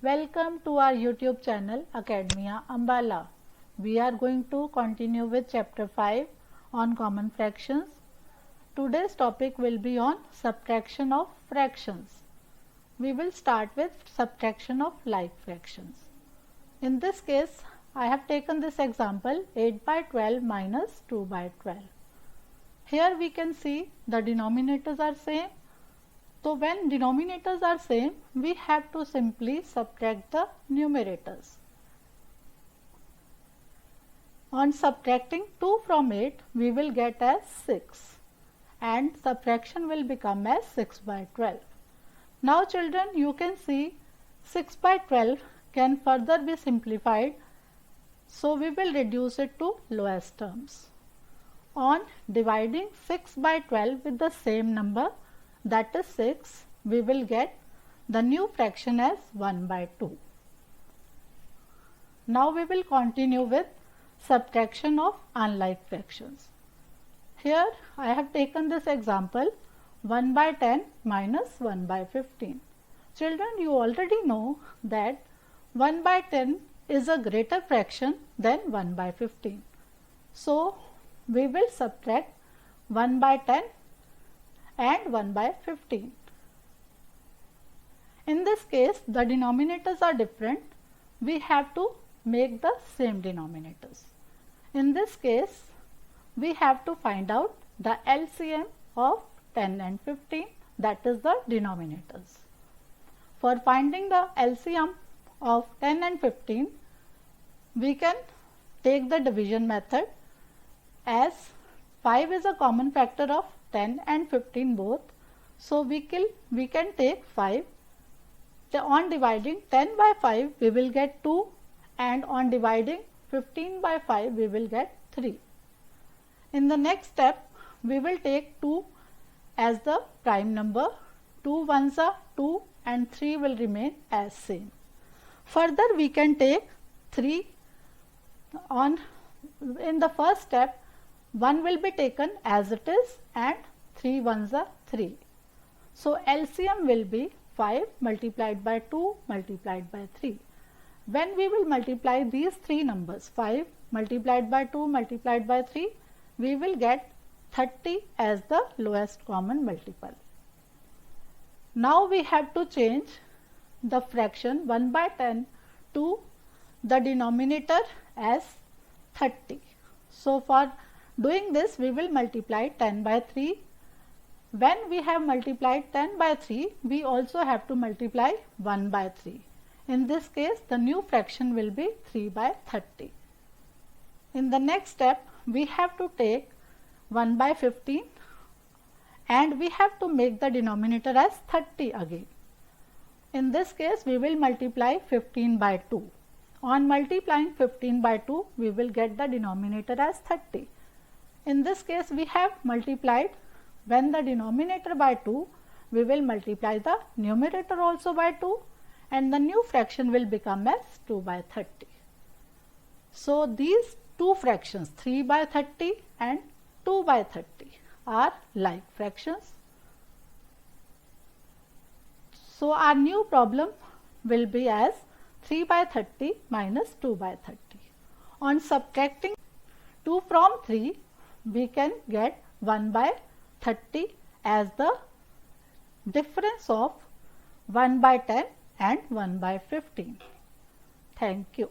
Welcome to our YouTube channel Academia Ambala. We are going to continue with chapter 5 on common fractions. Today's topic will be on subtraction of fractions. We will start with subtraction of like fractions. In this case, I have taken this example 8 by 12 minus 2 by 12. Here we can see the denominators are same. So when denominators are same, we have to simply subtract the numerators. On subtracting 2 from 8, we will get as 6 and subtraction will become as 6 by 12. Now children, you can see 6 by 12 can further be simplified. So we will reduce it to lowest terms. On dividing 6 by 12 with the same number, that is 6, we will get the new fraction as 1 by 2. Now we will continue with subtraction of unlike fractions. Here I have taken this example 1 by 10 minus 1 by 15. Children, you already know that 1 by 10 is a greater fraction than 1 by 15. So we will subtract 1 by 10 and 1 by 15. In this case, the denominators are different. We have to make the same denominators. In this case, we have to find out the LCM of 10 and 15, that is the denominators. For finding the LCM of 10 and 15, we can take the division method, as 5 is a common factor of 10 and 15 both. So we can take 5. On dividing 10 by 5, we will get 2, and on dividing 15 by 5, we will get 3. In the next step, we will take 2 as the prime number. 2 ones are 2 and 3 will remain as same. Further, we can take 3 in the first step. 1 will be taken as it is and 3 ones are 3. So LCM will be 5 multiplied by 2 multiplied by 3. When we will multiply these three numbers, 5 multiplied by 2 multiplied by 3, we will get 30 as the lowest common multiple. Now we have to change the fraction 1 by 10 to the denominator as 30. So for doing this, we will multiply 10 by 3. When we have multiplied 10 by 3, we also have to multiply 1 by 3. In this case, the new fraction will be 3 by 30. In the next step, we have to take 1 by 15 and we have to make the denominator as 30 again. In this case, we will multiply 15 by 2. On multiplying 15 by 2, we will get the denominator as 30. In this case, we have multiplied, when the denominator by 2, we will multiply the numerator also by 2 and the new fraction will become as 2 by 30. So these two fractions 3 by 30 and 2 by 30 are like fractions. So our new problem will be as 3 by 30 minus 2 by 30. On subtracting 2 from 3, we can get 1 by 30 as the difference of 1 by 10 and 1 by 15. Thank you.